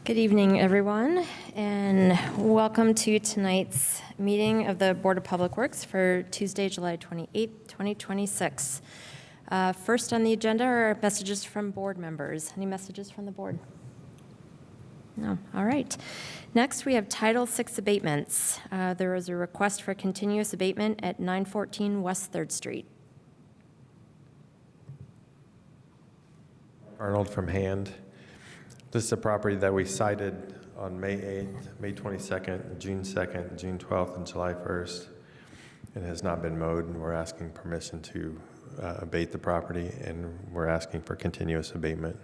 Good evening, everyone, and welcome to tonight's meeting of the Board of Public Works for Tuesday, July 28th, 2026. First on the agenda are messages from board members. Any messages from the board? No. All right. Next, we have Title VI abatements. There is a request for continuous abatement at 914 West 3rd Street. Arnold from Hand. This is a property that we cited on May 8th, May 22nd, June 2nd, June 12th, and July 1st. It has not been mowed, and we're asking permission to abate the property, and we're asking for continuous abatement.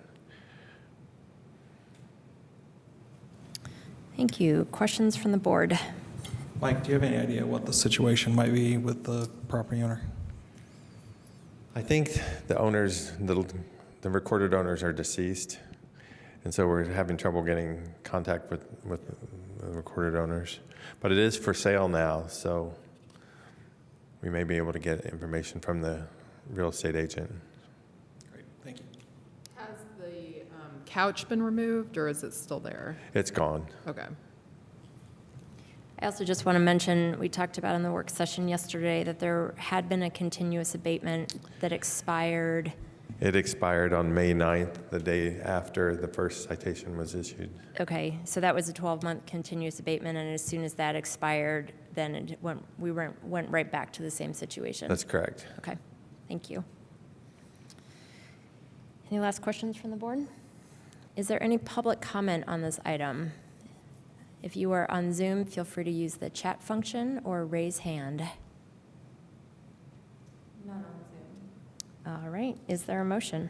Thank you. Questions from the board? Mike, do you have any idea what the situation might be with the property owner? I think the owners, the recorded owners are deceased, and so we're having trouble getting contact with the recorded owners. But it is for sale now, so we may be able to get information from the real estate agent. Great, thank you. Has the couch been removed, or is it still there? It's gone. Okay. I also just want to mention, we talked about in the work session yesterday that there had been a continuous abatement that expired. It expired on May 9th, the day after the first citation was issued. Okay, so that was a 12-month continuous abatement, and as soon as that expired, then we went right back to the same situation. That's correct. Okay, thank you. Any last questions from the board? Is there any public comment on this item? If you are on Zoom, feel free to use the chat function or raise hand. Not on Zoom. All right, is there a motion?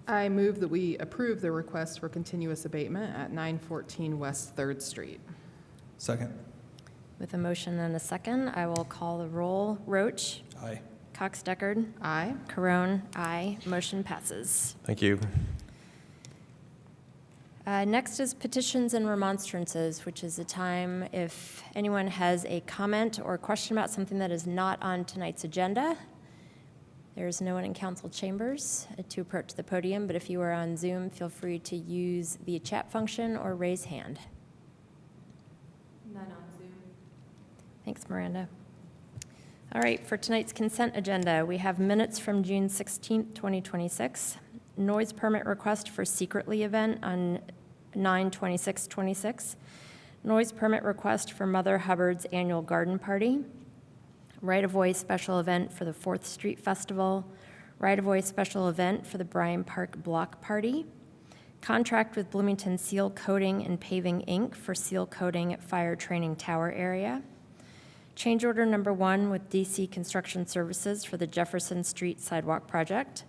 I move that we approve the request for continuous abatement at 914 West 3rd Street. Second. With a motion and a second, I will call the roll. Roach? Aye. Cox-Deckard? Aye. Carone? Aye. Motion passes. Thank you. Next is petitions and remonstrances, which is a time if anyone has a comment or question about something that is not on tonight's agenda. There is no one in council chambers to approach the podium, but if you are on Zoom, feel free to use the chat function or raise hand. None on Zoom. Thanks, Miranda. All right, for tonight's consent agenda, we have minutes from June 16th, 2026, noise permit request for Secretly event on 9/26/26, noise permit request for Mother Hubbard's annual garden party, right-of-way special event for the 4th Street Festival, right-of-way special event for the Bryan Park Block Party, contract with Bloomington Seal Coating and Paving, Inc. for seal coating at Fire Training Tower area, change order number 1 with DC Construction Services for the Jefferson Street Sidewalk Project,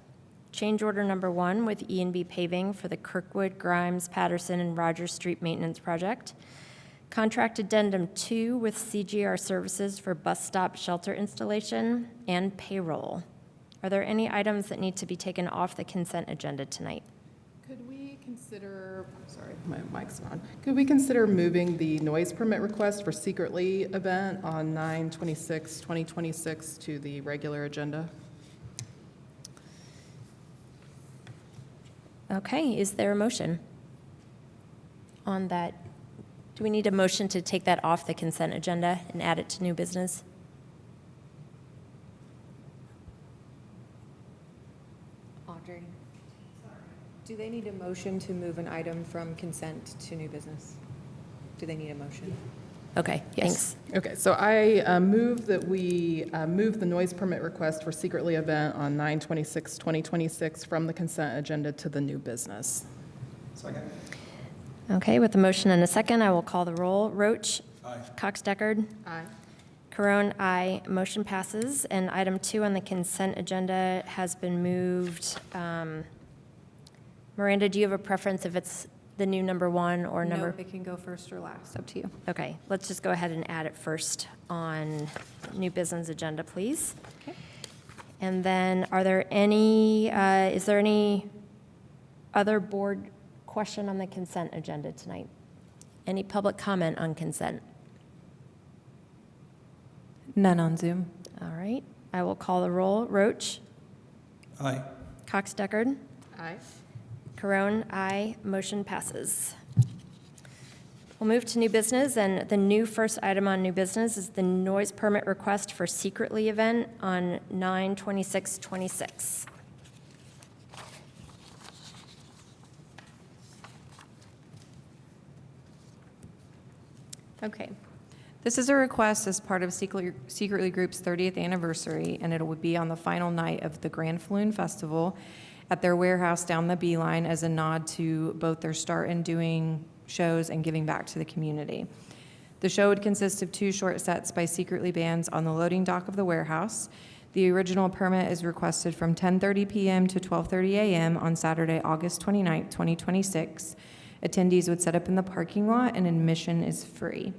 change order number 1 with E&B Paving for the Kirkwood, Grimes, Patterson, and Rogers Street Maintenance Project, contract addendum 2 with CGR Services for bus stop shelter installation, and payroll. Are there any items that need to be taken off the consent agenda tonight? Could we consider, sorry, my mic's on. Could we consider moving the noise permit request for Secretly event on 9/26/2026 to the regular agenda? Okay, is there a motion on that? Do we need a motion to take that off the consent agenda and add it to new business? Audrey, do they need a motion to move an item from consent to new business? Do they need a motion? Okay, thanks. Okay, so I move that we move the noise permit request for Secretly event on 9/26/2026 from the consent agenda to the new business. Second. Okay, with a motion and a second, I will call the roll. Roach? Aye. Cox-Deckard? Aye. Carone, aye. Motion passes. And item 2 on the consent agenda has been moved. Miranda, do you have a preference if it's the new number 1 or number? No, it can go first or last, up to you. Okay, let's just go ahead and add it first on new business agenda, please. Okay. And then are there any, is there any other board question on the consent agenda tonight? Any public comment on consent? None on Zoom. All right, I will call the roll. Roach? Aye. Cox-Deckard? Aye. Carone, aye. Motion passes. We'll move to new business, and the new first item on new business is the noise permit request for Secretly event on 9/26/26. Okay. This is a request as part of Secretly Group's 30th anniversary, and it will be on the final night of the Grand Falloon Festival at their warehouse down the Beeline as a nod to both their start in doing shows and giving back to the community. The show would consist of 2 short sets by Secretly bands on the loading dock of the warehouse. The original permit is requested from 10:30 p.m. to 12:30 a.m. on Saturday, August 29th, 2026. Attendees would set up in the parking lot, and admission is free.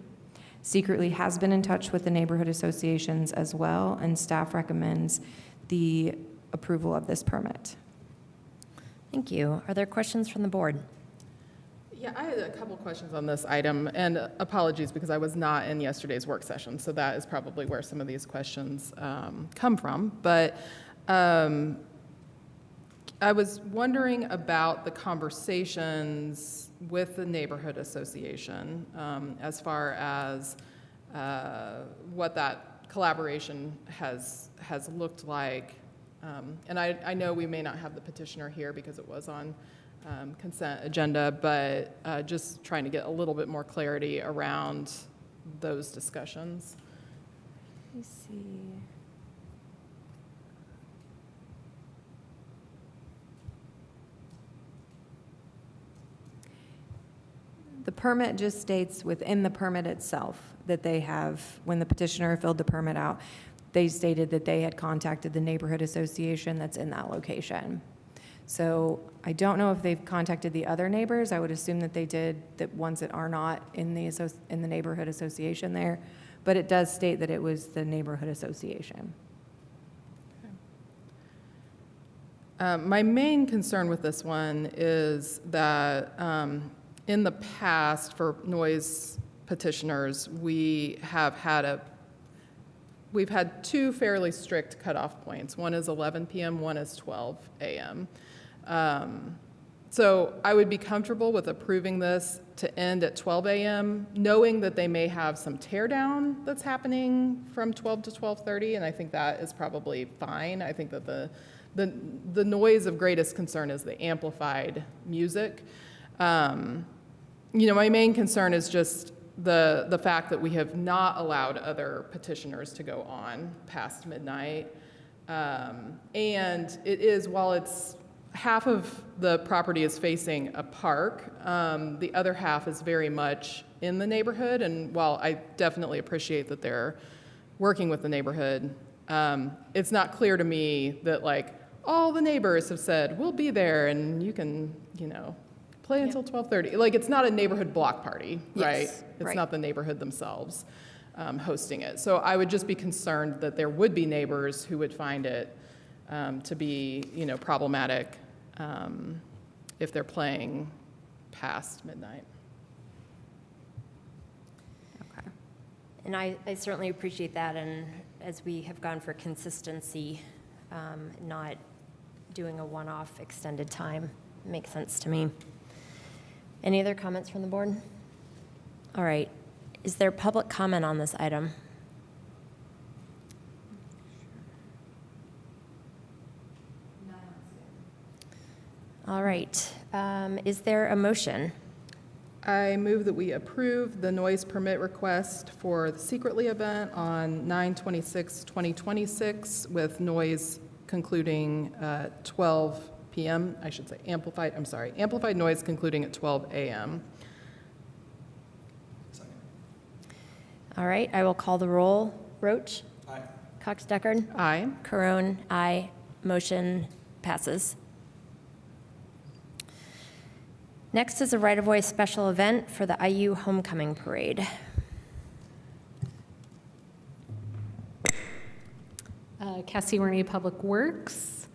Secretly has been in touch with the neighborhood associations as well, and staff recommends the approval of this permit. Thank you. Are there questions from the board? Yeah, I had a couple questions on this item, and apologies because I was not in yesterday's work session, so that is probably where some of these questions come from. But I was wondering about the conversations with the neighborhood association as far as what that collaboration has looked like. And I know we may not have the petitioner here because it was on consent agenda, but just trying to get a little bit more clarity around those discussions. Let me see. The permit just states within the permit itself that they have, when the petitioner filled the permit out, they stated that they had contacted the neighborhood association that's in that location. So I don't know if they've contacted the other neighbors. I would assume that they did, the ones that are not in the neighborhood association there. But it does state that it was the neighborhood association. My main concern with this one is that in the past, for noise petitioners, we've had 2 fairly strict cutoff points. One is 11 p.m., one is 12 a.m. So I would be comfortable with approving this to end at 12 a.m., knowing that they may have some tear down that's happening from 12 to 12:30, and I think that is probably fine. I think that the noise of greatest concern is the amplified music. My main concern is just the fact that we have not allowed other petitioners to go on past midnight. And it is, while it's half of the property is facing a park, the other half is very much in the neighborhood. And while I definitely appreciate that they're working with the neighborhood, it's not clear to me that all the neighbors have said, we'll be there and you can, play until 12:30. It's not a neighborhood block party, right? Yes, It's right. not the neighborhood themselves hosting it. So I would just be concerned that there would be neighbors who would find it to be, problematic if they're playing past midnight. Okay. And I certainly appreciate that, and as we have gone for consistency, not doing a one-off extended time makes sense to me. Any other comments from the board? All right. Is there public comment on this item? All right. Is there a motion? I move that we approve the noise permit request for the Secretly event on 9/26/2026 with noise concluding 12 p.m. I should say amplified noise concluding at 12 a.m. All right. I will call the roll. Roach? Aye. Cox-Deckard? Aye. Carone? Aye. Motion passes. Next is a right-of-way special event for the IU Homecoming Parade. Cassie Warney, Public Works.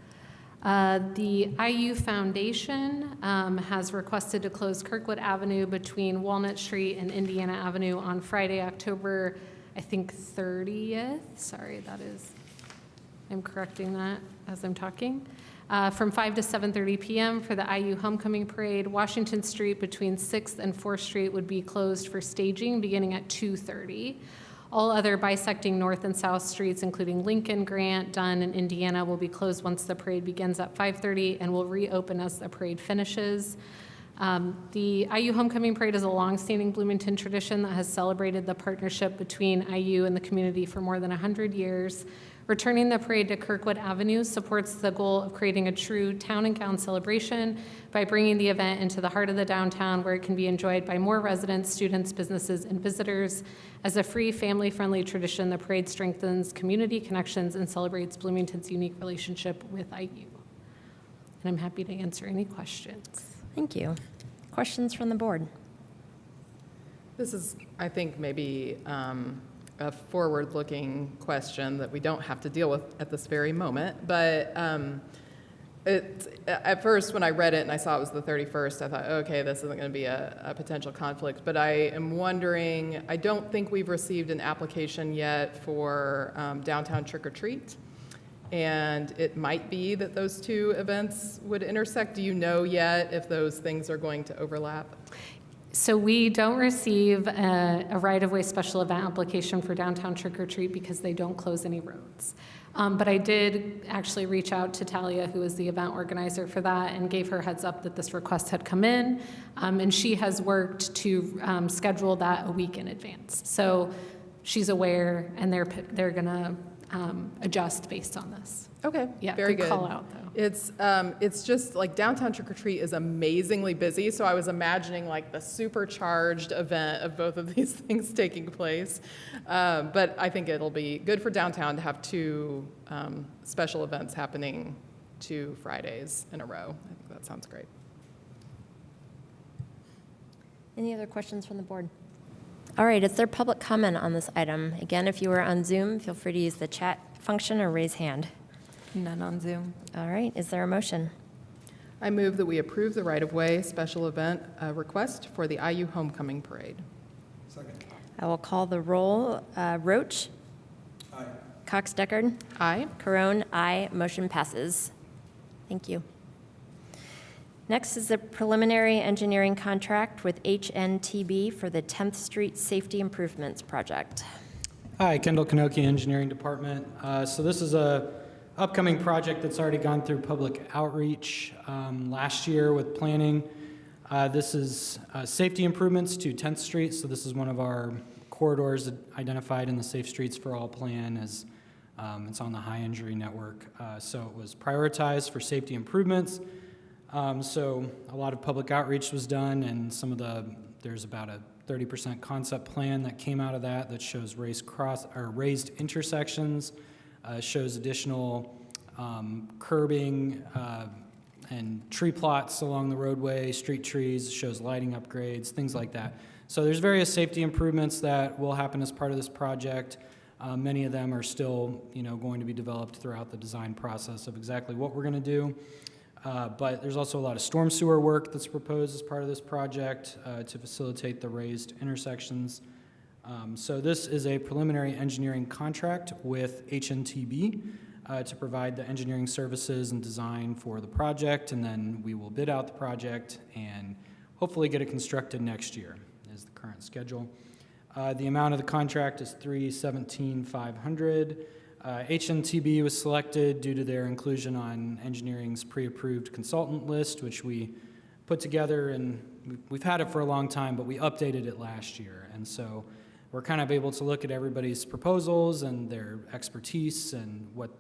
The IU Foundation has requested to close Kirkwood Avenue between Walnut Street and Indiana Avenue on Friday, October, 30th. Sorry, I'm correcting that as I'm talking. from 5 to 7:30 p.m. for the IU Homecoming Parade. Washington Street between 6th and 4th Street would be closed for staging beginning at 2:30. All other bisecting North and South streets, including Lincoln, Grant, Dunn, and Indiana, will be closed once the parade begins at 5:30 and will reopen as the parade finishes. The IU Homecoming Parade is a longstanding Bloomington tradition that has celebrated the partnership between IU and the community for more than 100 years. Returning the parade to Kirkwood Avenue supports the goal of creating a true town and gown celebration by bringing the event into the heart of the downtown where it can be enjoyed by more residents, students, businesses, and visitors. As a free, family-friendly tradition, the parade strengthens community connections and celebrates Bloomington's unique relationship with IU. And I'm happy to answer any questions. Thank you. Questions from the board? This is, I think, maybe a forward-looking question that we don't have to deal with at this very moment, but at first when I read it and I saw it was the 31st, I thought, okay, this isn't going to be a potential conflict, but I am wondering, I don't think we've received an application yet for downtown trick-or-treat, and it might be that those two events would intersect. Do you know yet if those things are going to overlap? So we don't receive a right-of-way special event application for downtown trick-or-treat because they don't close any roads. But I did actually reach out to Talia, who is the event organizer for that, and gave her heads up that this request had come in. And she has worked to schedule that a week in advance. So she's aware, and they're going to adjust based on this. Okay, Yeah, very good good. call out, though. It's just like downtown Trick or Treat is amazingly busy, so I was imagining like the supercharged event of both of these things taking place. But I think it'll be good for downtown to have two special events happening 2 Fridays in a row. I think that sounds great. Any other questions from the board? All right, is there public comment on this item? Again, if you are on Zoom, feel free to use the chat function or raise hand. None on Zoom. All right, is there a motion? I move that we approve the right-of-way special event request for the IU Homecoming Parade. Second. I will call the roll. Roach? Aye. Cox Deckard? Aye. Carone, aye. Motion passes. Thank you. Next is the preliminary engineering contract with HNTB for the 10th Street Safety Improvements Project. Hi, Kendall Kanoki, Engineering Department. So this is a upcoming project that's already gone through public outreach last year with planning. This is safety improvements to 10th Street. So this is one of our corridors identified in the Safe Streets for All plan as it's on the high injury network. So it was prioritized for safety improvements. So a lot of public outreach was done, and there's about a 30% concept plan that came out of that shows raised intersections, shows additional curbing and tree plots along the roadway, street trees, shows lighting upgrades, things like that. So there's various safety improvements that will happen as part of this project. Many of them are still, going to be developed throughout the design process of exactly what we're going to do. But there's also a lot of storm sewer work that's proposed as part of this project to facilitate the raised intersections. So this is a preliminary engineering contract with HNTB to provide the engineering services and design for the project, and then we will bid out the project and hopefully get it constructed next year is the current schedule. The amount of the contract is $317,500. HNTB was selected due to their inclusion on engineering's pre-approved consultant list, which we put together, and we've had it for a long time, but we updated it last year. And so we're kind of able to look at everybody's proposals and their expertise and what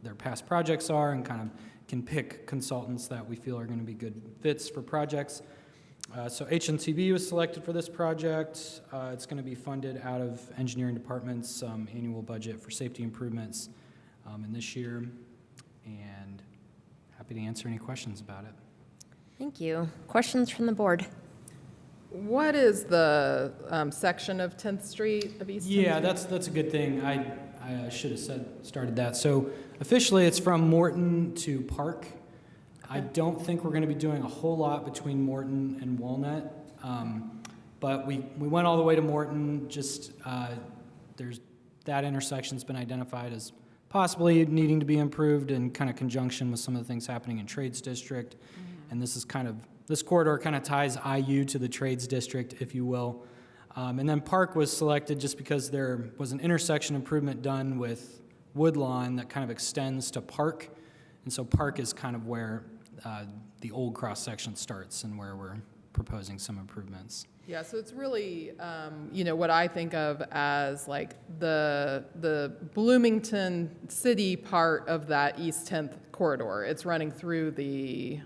their past projects are, and kind of can pick consultants that we feel are going to be good fits for projects. So HNTB was selected for this project. It's going to be funded out of engineering department's annual budget for safety improvements in this year, and happy to answer any questions about it. Thank you. Questions from the board? What is the section of 10th Street of East 10th Yeah, Street? that's a good thing. I should have started that. So officially it's from Morton to Park. I don't think we're going to be doing a whole lot between Morton and Walnut, but we went all the way to Morton. That intersection's been identified as possibly needing to be improved in kind of conjunction with some of the things happening in Trades District. And this corridor kind of ties IU to the Trades District, if you will. And then Park was selected just because there was an intersection improvement done with Woodlawn that kind of extends to Park. And so Park is kind of where the old cross-section starts and where we're proposing some improvements. Yeah, so it's really, what I think of as like the Bloomington city part of that East 10th corridor. It's running through the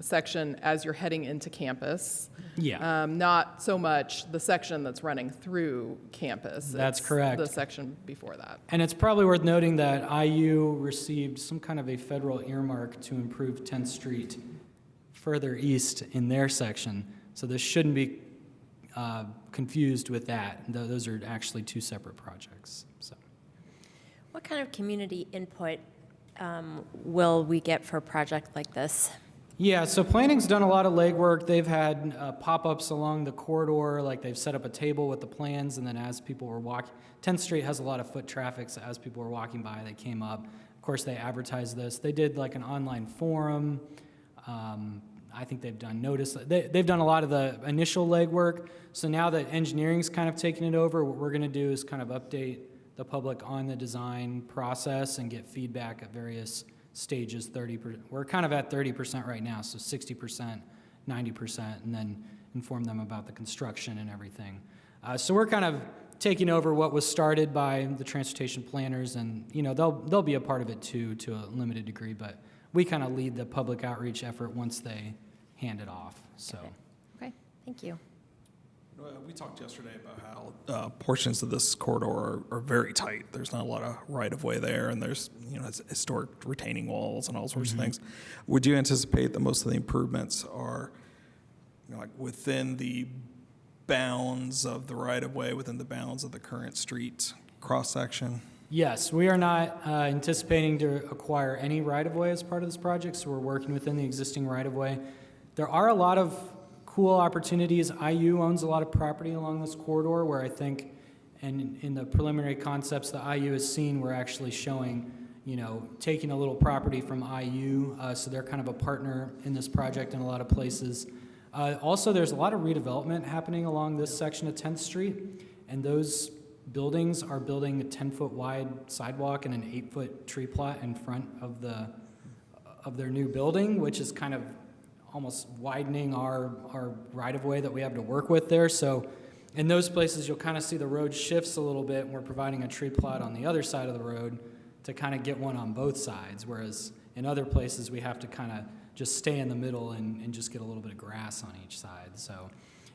section as you're heading into campus. Yeah. Not so much the section that's running through campus. That's It's correct. the section before that. And it's probably worth noting that IU received some kind of a federal earmark to improve 10th Street further east in their section. So this shouldn't be confused with that. Those are actually two separate projects. So. What kind of community input will we get for a project like this? Yeah, so planning's done a lot of legwork. They've had pop-ups along the corridor, like they've set up a table with the plans, and then as people were walking, 10th Street has a lot of foot traffic, so as people were walking by, they came up. Of course, they advertised this. They did like an online forum. I think they've done notice. They've done a lot of the initial legwork. So now that engineering's kind of taken it over, what we're going to do is kind of update the public on the design process and get feedback at various stages. 30%. We're kind of at 30% right now, so 60%, 90%, and then inform them about the construction and everything. So we're kind of taking over what was started by the transportation planners, and they'll be a part of it too, to a limited degree. But we kind of lead the public outreach effort once they hand it off. So. Okay, thank you. We talked yesterday about how portions of this corridor are very tight. There's not a lot of right-of-way there, and there's historic retaining walls and all sorts of things. Would you anticipate that most of the improvements are like within the bounds of the right-of-way, within the bounds of the current street cross-section? Yes, we are not anticipating to acquire any right-of-way as part of this project, so we're working within the existing right-of-way. There are a lot of cool opportunities. IU owns a lot of property along this corridor where I think, and in the preliminary concepts that IU has seen, we're actually showing, taking a little property from IU, so they're kind of a partner in this project in a lot of places. Also, there's a lot of redevelopment happening along this section of 10th Street, and those buildings are building a 10-foot wide sidewalk and an 8-foot tree plot in front of their new building, which is kind of almost widening our right-of-way that we have to work with there. So in those places, you'll kind of see the road shifts a little bit, and we're providing a tree plot on the other side of the road to kind of get one on both sides, whereas in other places, we have to kind of just stay in the middle and just get a little bit of grass on each side. So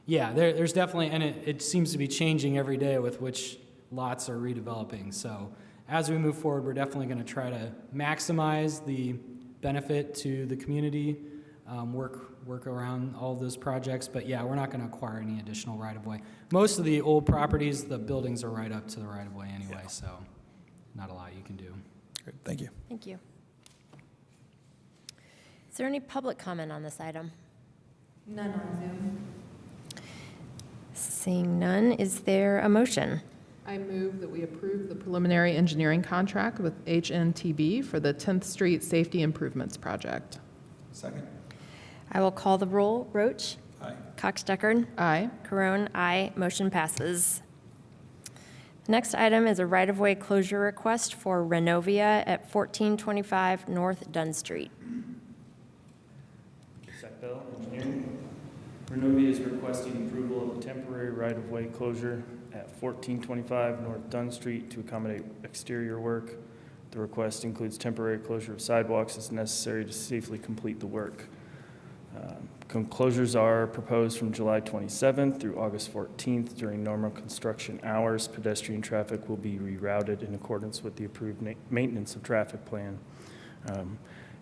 yeah, there's definitely, and it seems to be changing every day with which lots are redeveloping. So as we move forward, we're definitely going to try to maximize the benefit to the community, work around all of those projects. But yeah, we're not going to acquire any additional right-of-way. Most of the old properties, the buildings are right up to the right-of-way anyway, so not a lot you can do. Great, thank you. Thank you. Is there any public comment on this item? None on Zoom. Seeing none, is there a motion? I move that we approve the preliminary engineering contract with HNTB for the 10th Street Safety Improvements Project. Second. I will call the roll. Roach? Aye. Cox Deckard? Aye. Carone, aye. Motion passes. The next item is a right-of-way closure request for Renovia at 1425 North Dunn Street. Zach Bell, engineering. Renovia is requesting approval of a temporary right-of-way closure at 1425 North Dunn Street to accommodate exterior work. The request includes temporary closure of sidewalks as necessary to safely complete the work. Closures are proposed from July 27th through August 14th. During normal construction hours, pedestrian traffic will be rerouted in accordance with the approved maintenance of traffic plan.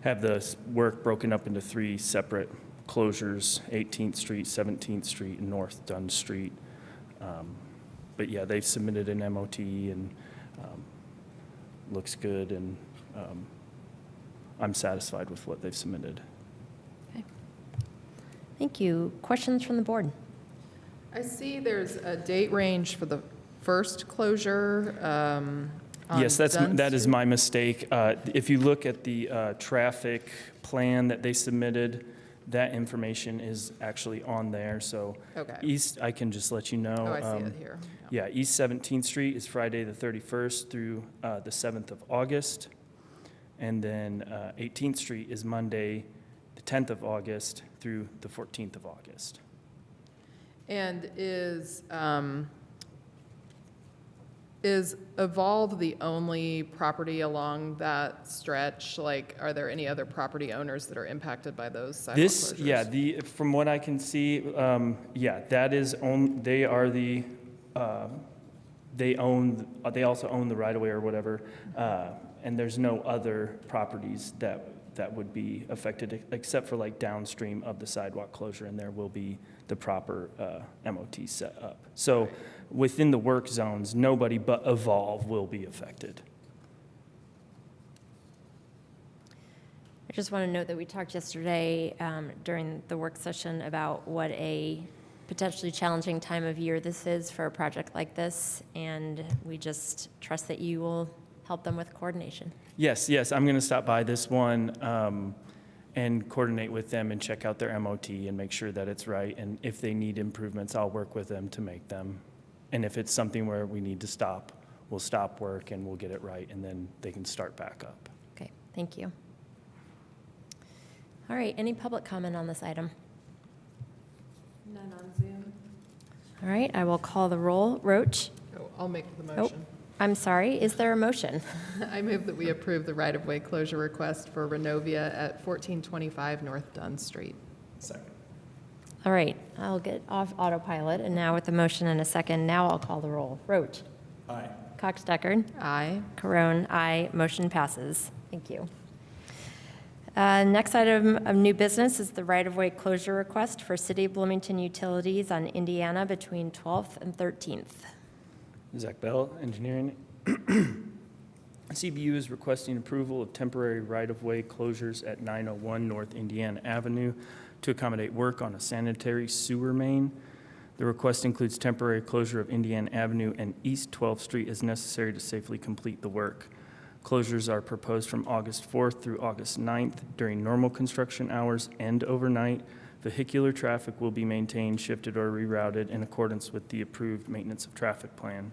Have the work broken up into 3 separate closures: 18th Street, 17th Street, and North Dunn Street. But yeah, they've submitted an MOT and looks good, and I'm satisfied with what they've submitted. Thank you. Questions from the board? I see there's a date range for the first closure. on Yes, Dunn that is Street? my mistake. If you look at the traffic plan that they submitted, that information is actually on there, so. Okay. East, I can just let you know. Oh, I see it here. Yeah, East 17th Street is Friday the 31st through the 7th of August. And then 18th Street is Monday, the 10th of August through the 14th of August. And is Evolve the only property along that stretch? Like, are there any other property owners that are impacted by those sidewalk This, closures? yeah, from what I can see, that is they are the, they also own the right-of-way or whatever, and there's no other properties that would be affected, except for like downstream of the sidewalk closure, and there will be the proper MOT set up. So within the work zones, nobody but Evolve will be affected. I just want to note that we talked yesterday during the work session about what a potentially challenging time of year this is for a project like this, and we just trust that you will help them with coordination. Yes, I'm going to stop by this one and coordinate with them and check out their MOT and make sure that it's right. And if they need improvements, I'll work with them to make them. And if it's something where we need to stop, we'll stop work and we'll get it right, and then they can start back up. Okay, thank you. All right, any public comment on this item? None on Zoom. All right, I will call the roll. Roach? Oh, I'll make the Oh, motion. I'm sorry, is there a motion? I move that we approve the right-of-way closure request for Renovia at 1425 North Dunn Street. Second. All right, I'll get off autopilot, and now with the motion in a second, now I'll call the roll. Roach? Aye. Cox Deckard? Aye. Corone, aye. Motion passes. Thank you. Next item of new business is the right-of-way closure request for City of Bloomington Utilities on Indiana between 12th and 13th. Zach Bell, Engineering. CBU is requesting approval of temporary right-of-way closures at 901 North Indiana Avenue to accommodate work on a sanitary sewer main. The request includes temporary closure of Indiana Avenue and East 12th Street as necessary to safely complete the work. Closures are proposed from August 4th through August 9th during normal construction hours and overnight. Vehicular traffic will be maintained, shifted, or rerouted in accordance with the approved maintenance of traffic plan.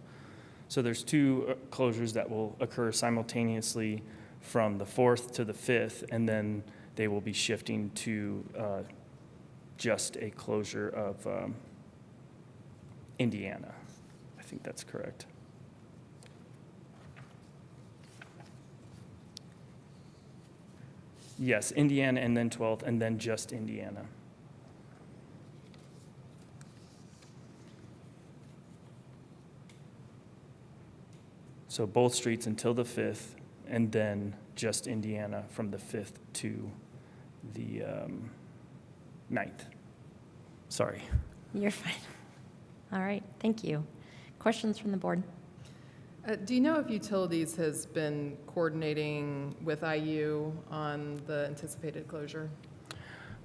So there's two closures that will occur simultaneously from the 4th to the 5th, and then they will be shifting to just a closure of Indiana. I think that's correct. Yes, Indiana and then 12th, and then just Indiana. So both streets until the 5th, and then just Indiana from the 5th to the 9th. Sorry. You're fine. All right, thank you. Questions from the board? Do you know if Utilities has been coordinating with IU on the anticipated closure?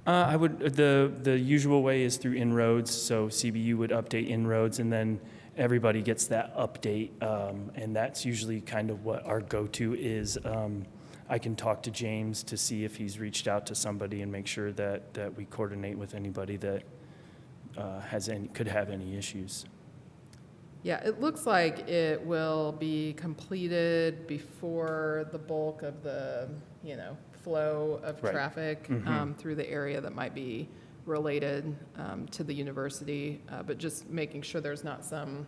The usual way is through inroads, so CBU would update inroads, and then everybody gets that update, and that's usually kind of what our go-to is. I can talk to James to see if he's reached out to somebody and make sure that we coordinate with anybody that could have any issues. Yeah, it looks like it will be completed before the bulk of the, flow of Right. traffic through the area that might be related to the university, but just making sure there's not some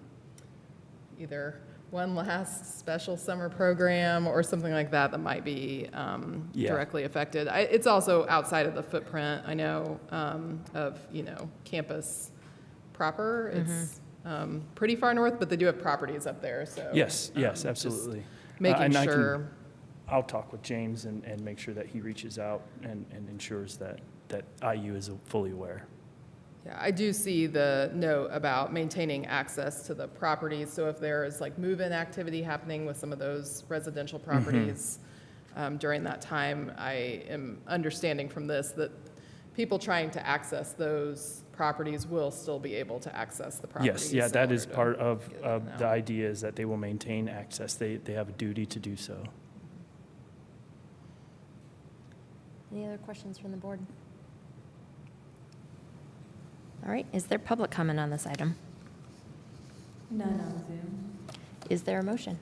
either one last special summer program or something like that that might be directly affected. It's also outside of the footprint, I know, of, campus proper. It's pretty far north, but they do have properties up there, so. Yes, just absolutely. Making And sure. I'll talk with James and make sure that he reaches out and ensures that IU is fully aware. Yeah, I do see the note about maintaining access to the properties. So if there is like move-in activity happening with some of those residential properties during that time, I am understanding from this that people trying to access those properties will still be able to access the properties. Yes, yeah, that in is order to part of get in and the out. idea, is that they will maintain access. They have a duty to do so. Any other questions from the board? All right, is there public comment on this item? None on Zoom. Is there a motion?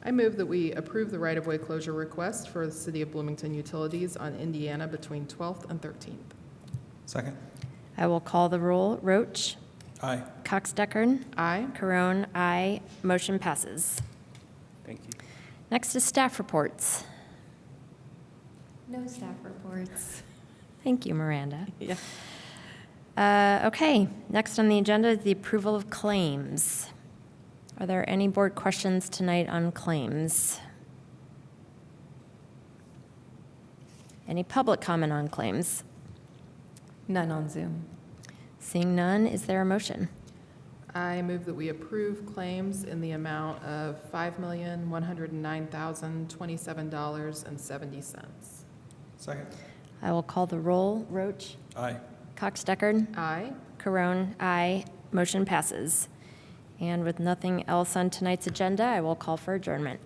I move that we approve the right-of-way closure request for the City of Bloomington Utilities on Indiana between 12th and 13th. Second. I will call the roll. Roach? Aye. Cox Deckard? Aye. Carone, aye. Motion passes. Thank you. Next is staff reports. No staff reports. Thank you, Miranda. Yeah. Okay, next on the agenda is the approval of claims. Are there any board questions tonight on claims? Any public comment on claims? None on Zoom. Seeing none, is there a motion? I move that we approve claims in the amount of $5,109,027.70. Second. I will call the roll. Roach? Aye. Cox Deckard? Aye. Carone, aye. Motion passes. And with nothing else on tonight's agenda, I will call for adjournment.